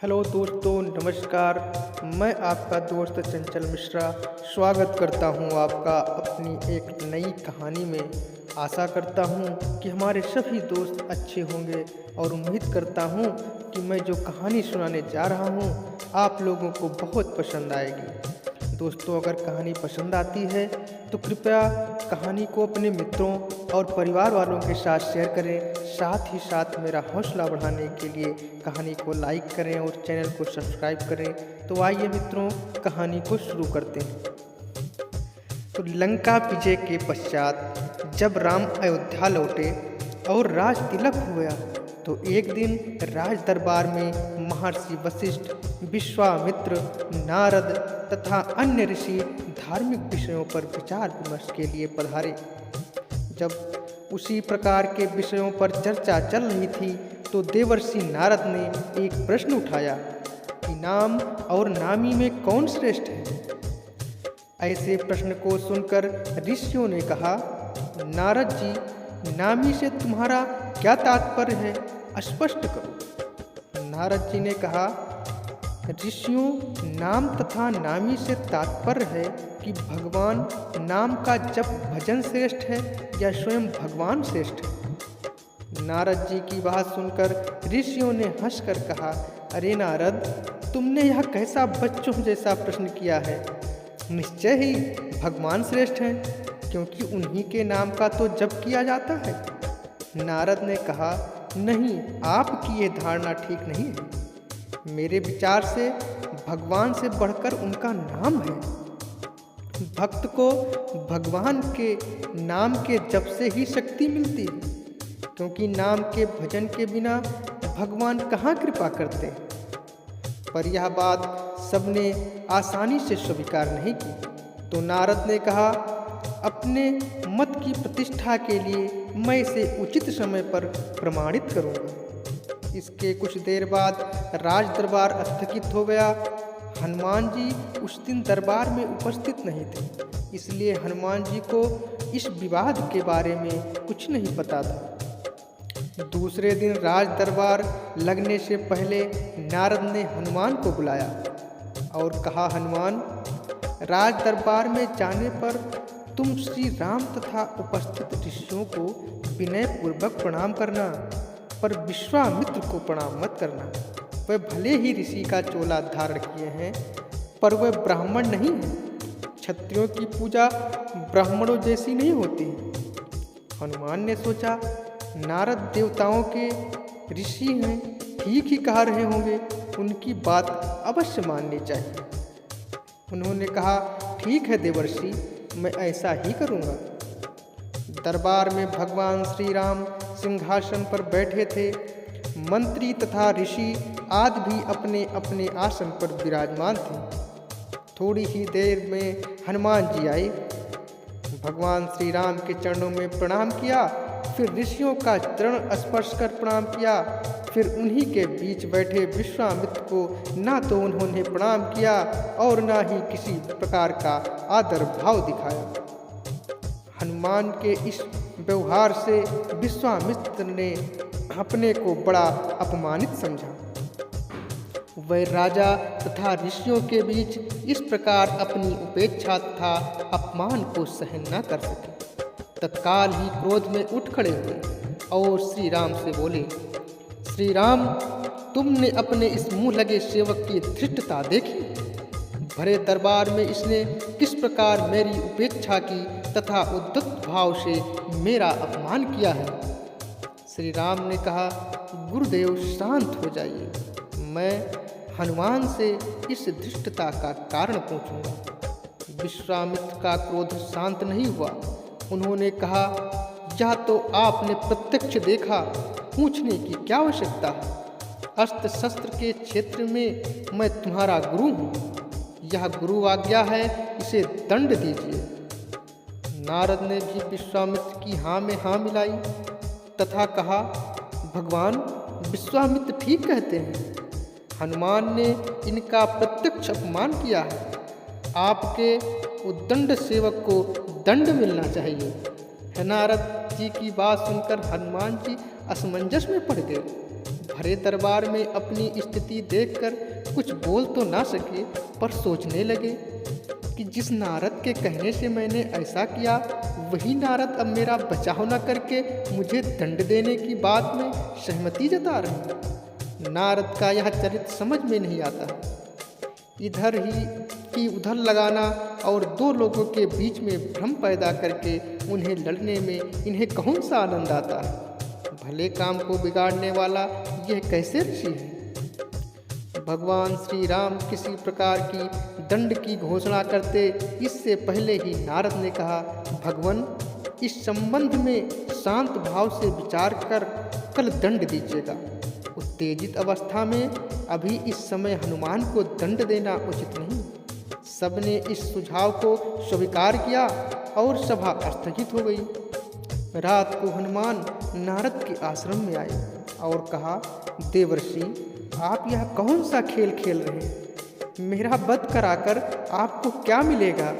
Hello दोस्तों, नमस्कार। मैं आपका दोस्त चंचल मिश्रा स्वागत करता हूं आपका अपनी एक नई कहानी में। आशा करता हूं कि हमारे सभी दोस्त अच्छे होंगे और उम्मीद करता हूं कि मैं जो कहानी सुनाने जा रहा हूं आप लोगों को बहुत पसंद आएगी। दोस्तों, अगर कहानी पसंद आती है तो कृपया कहानी को अपने मित्रों और परिवार वालों के साथ शेयर करें। साथ ही साथ मेरा हौसला बढ़ाने के लिए कहानी को लाइक करें और चैनल को सब्सक्राइब करें। तो आइए मित्रों, कहानी को शुरू करते हैं। तो लंका विजय के पश्चात जब राम अयोध्या लौटे और राज तिलक हुआ तो एक दिन राज दरबार में महर्षि वशिष्ठ, विश्वामित्र, नारद तथा अन्य ऋषि धार्मिक विषयों पर विचार विमर्श के लिए पधारे। जब उसी प्रकार के विषयों पर चर्चा चल रही थी तो देवर्षि नारद ने एक प्रश्न उठाया कि नाम और नामी में कौन श्रेष्ठ है। ऐसे प्रश्न को सुनकर ऋषियों ने कहा, नारद जी, नामी से तुम्हारा क्या तात्पर्य है, स्पष्ट करो। नारद जी ने कहा, ऋषियों, नाम तथा नामी से तात्पर्य है कि भगवान नाम का जप भजन श्रेष्ठ है या स्वयं भगवान श्रेष्ठ है। नारद जी की बात सुनकर ऋषियों ने हंसकर कहा, अरे नारद, तुमने यह कैसा बच्चों जैसा प्रश्न किया है। निश्चय ही भगवान श्रेष्ठ हैं, क्योंकि उन्हीं के नाम का तो जप किया जाता है। नारद ने कहा, नहीं, आपकी ये धारणा ठीक नहीं है। मेरे विचार से भगवान से बढ़कर उनका नाम है। भक्त को भगवान के नाम के जप से ही शक्ति मिलती है, क्योंकि नाम के भजन के बिना भगवान कहाँ कृपा करते हैं। पर यह बात सबने आसानी से स्वीकार नहीं की। तो नारद ने कहा, अपने मत की प्रतिष्ठा के लिए मैं इसे उचित समय पर प्रमाणित करूँगा। इसके कुछ देर बाद राज दरबार स्थगित हो गया। हनुमान जी उस दिन दरबार में उपस्थित नहीं थे, इसलिए हनुमान जी को इस विवाद के बारे में कुछ नहीं पता था। दूसरे दिन राज दरबार लगने से पहले नारद ने हनुमान को बुलाया और कहा, हनुमान, राज दरबार में जाने पर तुम श्री राम तथा उपस्थित ऋषियों को विनय पूर्वक प्रणाम करना, पर विश्वामित्र को प्रणाम मत करना। वह भले ही ऋषि का चोला धारण किए हैं, पर वह ब्राह्मण नहीं है। क्षत्रियों की पूजा ब्राह्मणों जैसी नहीं होती। हनुमान ने सोचा, नारद देवताओं के ऋषि हैं, ठीक ही कह रहे होंगे, उनकी बात अवश्य माननी चाहिए। उन्होंने कहा, ठीक है देवर्षि, मैं ऐसा ही करूँगा। दरबार में भगवान श्री राम सिंहासन पर बैठे थे। मंत्री तथा ऋषि आदि भी अपने अपने आसन पर विराजमान थे। थोड़ी ही देर में हनुमान जी आए। भगवान श्री राम के चरणों में प्रणाम किया, फिर ऋषियों का चरण स्पर्श कर प्रणाम किया, फिर उन्हीं के बीच बैठे विश्वामित्र को ना तो उन्होंने प्रणाम किया और ना ही किसी प्रकार का आदर भाव दिखाया। हनुमान के इस व्यवहार से विश्वामित्र ने अपने को बड़ा अपमानित समझा। वह राजा तथा ऋषियों के बीच इस प्रकार अपनी उपेक्षा तथा अपमान को सहन न कर सके। तत्काल ही क्रोध में उठ खड़े हुए और श्री राम से बोले, श्री राम, तुमने अपने इस मुँह लगे सेवक की धृष्टता देखी। भरे दरबार में इसने किस प्रकार मेरी उपेक्षा की तथा उद्धत भाव से मेरा अपमान किया है। श्री राम ने कहा, गुरुदेव, शांत हो जाइए, मैं हनुमान से इस धृष्टता का कारण पूछूंगा। विश्वामित्र का क्रोध शांत नहीं हुआ। उन्होंने कहा, यह तो आपने प्रत्यक्ष देखा, पूछने की क्या आवश्यकता है। अस्त्र शस्त्र के क्षेत्र में मैं तुम्हारा गुरु हूँ। यह गुरु आज्ञा है, इसे दंड दीजिए। नारद ने भी विश्वामित्र की हाँ में हाँ मिलाई तथा कहा, भगवान, विश्वामित्र ठीक कहते हैं। हनुमान ने इनका प्रत्यक्ष अपमान किया है। आपके उद्दंड सेवक को दंड मिलना चाहिए। नारद जी की बात सुनकर हनुमान जी असमंजस में पड़ गए। भरे दरबार में अपनी स्थिति देखकर कुछ बोल तो ना सके, पर सोचने लगे कि जिस नारद के कहने से मैंने ऐसा किया, वही नारद अब मेरा बचाव न करके मुझे दंड देने की बात में सहमति जता रहे। नारद का यह चरित्र समझ में नहीं आता। इधर ही कि उधर लगाना और दो लोगों के बीच में भ्रम पैदा करके उन्हें लड़ने में इन्हें कौन सा आनंद आता है। भले काम को बिगाड़ने वाला यह कैसे ऋषि है। भगवान श्री राम किसी प्रकार की दंड की घोषणा करते इससे पहले ही नारद ने कहा, भगवान इस संबंध में शांत भाव से विचार कर कल दंड दीजिएगा। उत्तेजित अवस्था में अभी इस समय हनुमान को दंड देना उचित नहीं। सबने इस सुझाव को स्वीकार किया और सभा स्थगित हो गई। रात को हनुमान नारद के आश्रम में आए और कहा, देवर्षि आप यह कौन सा खेल खेल रहे हैं? मेरा वध कराकर आपको क्या मिलेगा?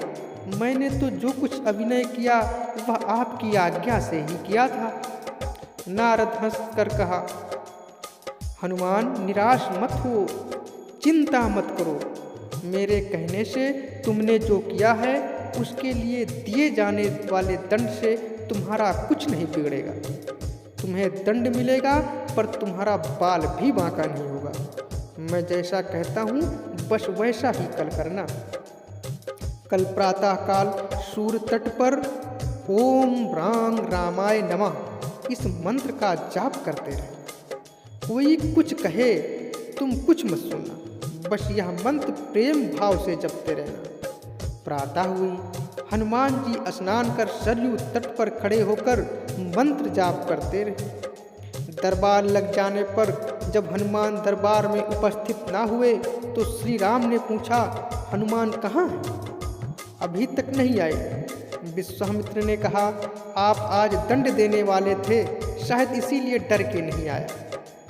मैंने तो जो कुछ अभिनय किया वह आपकी आज्ञा से ही किया था। नारद हंसकर कहा, हनुमान निराश मत हो, चिंता मत करो। मेरे कहने से तुमने जो किया है उसके लिए दिए जाने वाले दंड से तुम्हारा कुछ नहीं बिगड़ेगा। तुम्हें दंड मिलेगा पर तुम्हारा बाल भी बांका नहीं होगा। मैं जैसा कहता हूँ बस वैसा ही कल करना। कल प्रातःकाल सूर्य तट पर ओम रांग रामाय नमः इस मंत्र का जाप करते रहे। कोई कुछ कहे तुम कुछ मत सुनना, बस यह मंत्र प्रेम भाव से जपते रहना। प्रातः हुई, हनुमान जी स्नान कर सरयू तट पर खड़े होकर मंत्र जाप करते रहे। दरबार लग जाने पर जब हनुमान दरबार में उपस्थित ना हुए तो श्री राम ने पूछा, हनुमान कहाँ हैं? अभी तक नहीं आए। विश्वामित्र ने कहा, आप आज दंड देने वाले थे, शायद इसीलिए डर के नहीं आया।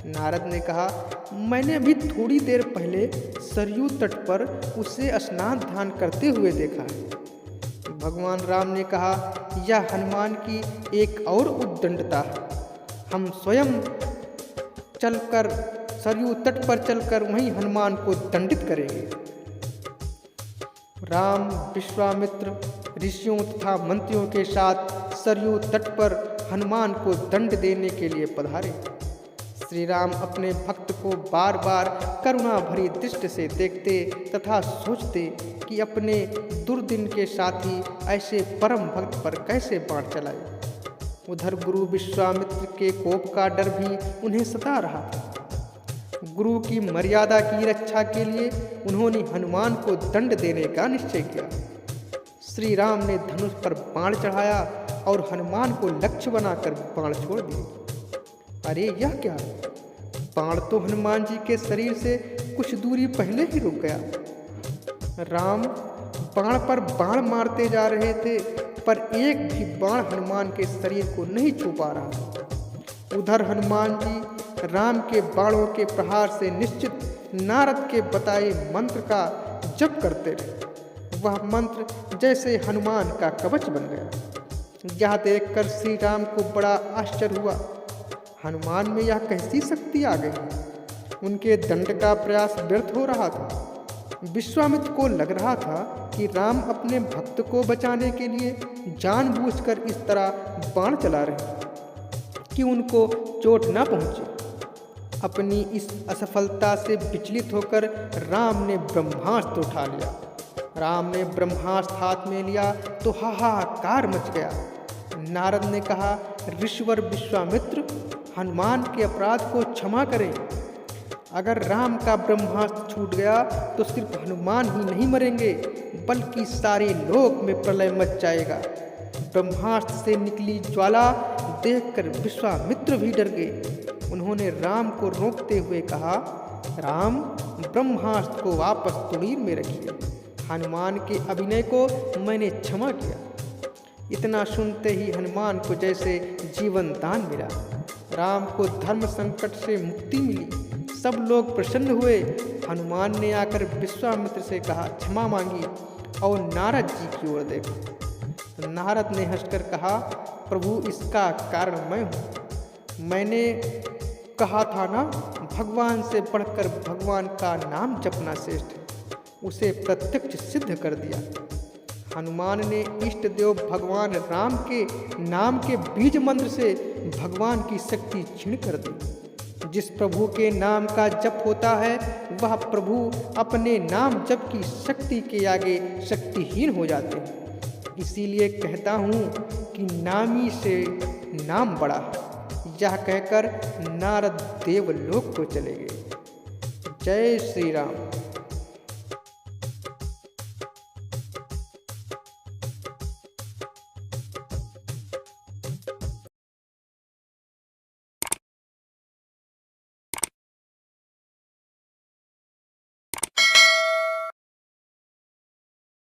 नारद ने कहा, मैंने अभी थोड़ी देर पहले सरयू तट पर उसे स्नान ध्यान करते हुए देखा है। भगवान राम ने कहा, यह हनुमान की एक और उद्दंडता है। हम स्वयं चलकर सरयू तट पर चलकर वहीं हनुमान को दंडित करेंगे। राम विश्वामित्र ऋषियों तथा मंत्रियों के साथ सरयू तट पर हनुमान को दंड देने के लिए पधारे। श्री राम अपने भक्त को बार बार करुणा भरी दृष्टि से देखते तथा सोचते कि अपने दुर्दिन के साथी ऐसे परम भक्त पर कैसे बाण चलाए। उधर गुरु विश्वामित्र के कोप का डर भी उन्हें सता रहा था। गुरु की मर्यादा की रक्षा के लिए उन्होंने हनुमान को दंड देने का निश्चय किया। श्री राम ने धनुष पर बाण चढ़ाया और हनुमान को लक्ष्य बनाकर बाण छोड़ दिए। अरे यह क्या? बाण तो हनुमान जी के शरीर से कुछ दूरी पहले ही रुक गया। राम बाण पर बाण मारते जा रहे थे पर एक भी बाण हनुमान के शरीर को नहीं छू पा रहा। उधर हनुमान जी राम के बाणों के प्रहार से निश्चित नारद के बताए मंत्र का जप करते रहे। वह मंत्र जैसे हनुमान का कवच बन गया। यह देखकर श्री राम को बड़ा आश्चर्य हुआ। हनुमान में यह कैसी शक्ति आ गई? उनके दंड का प्रयास व्यर्थ हो रहा था। विश्वामित्र को लग रहा था कि राम अपने भक्त को बचाने के लिए जानबूझकर इस तरह बाण चला रहे कि उनको चोट न पहुंचे। अपनी इस असफलता से विचलित होकर राम ने ब्रह्मास्त्र उठा लिया। राम ने ब्रह्मास्त्र हाथ में लिया तो हाहाकार मच गया। नारद ने कहा, ऋषिवर विश्वामित्र, हनुमान के अपराध को क्षमा करें। अगर राम का ब्रह्मास्त्र छूट गया तो सिर्फ हनुमान ही नहीं मरेंगे बल्कि सारे लोक में प्रलय मच जाएगा। ब्रह्मास्त्र से निकली ज्वाला देखकर विश्वामित्र भी डर गए। उन्होंने राम को रोकते हुए कहा, राम, ब्रह्मास्त्र को वापस तुड़ीर में रखिए। हनुमान के अभिनय को मैंने क्षमा किया। इतना सुनते ही हनुमान को जैसे जीवन दान मिला। राम को धर्म संकट से मुक्ति मिली। सब लोग प्रसन्न हुए। हनुमान ने आकर विश्वामित्र से कहा, क्षमा मांगी और नारद जी की ओर देखा। नारद ने हंसकर कहा, प्रभु, इसका कारण मैं हूँ। मैंने कहा था ना, भगवान से बढ़कर भगवान का नाम जपना श्रेष्ठ है, उसे प्रत्यक्ष सिद्ध कर दिया। हनुमान ने इष्ट देव भगवान राम के नाम के बीज मंत्र से भगवान की शक्ति क्षीण कर दी। जिस प्रभु के नाम का जप होता है वह प्रभु अपने नाम जप की शक्ति के आगे शक्तिहीन हो जाते हैं। इसीलिए कहता हूँ कि नामी से नाम बड़ा है। यह कहकर नारद देवलोक को चले गए। जय श्री राम।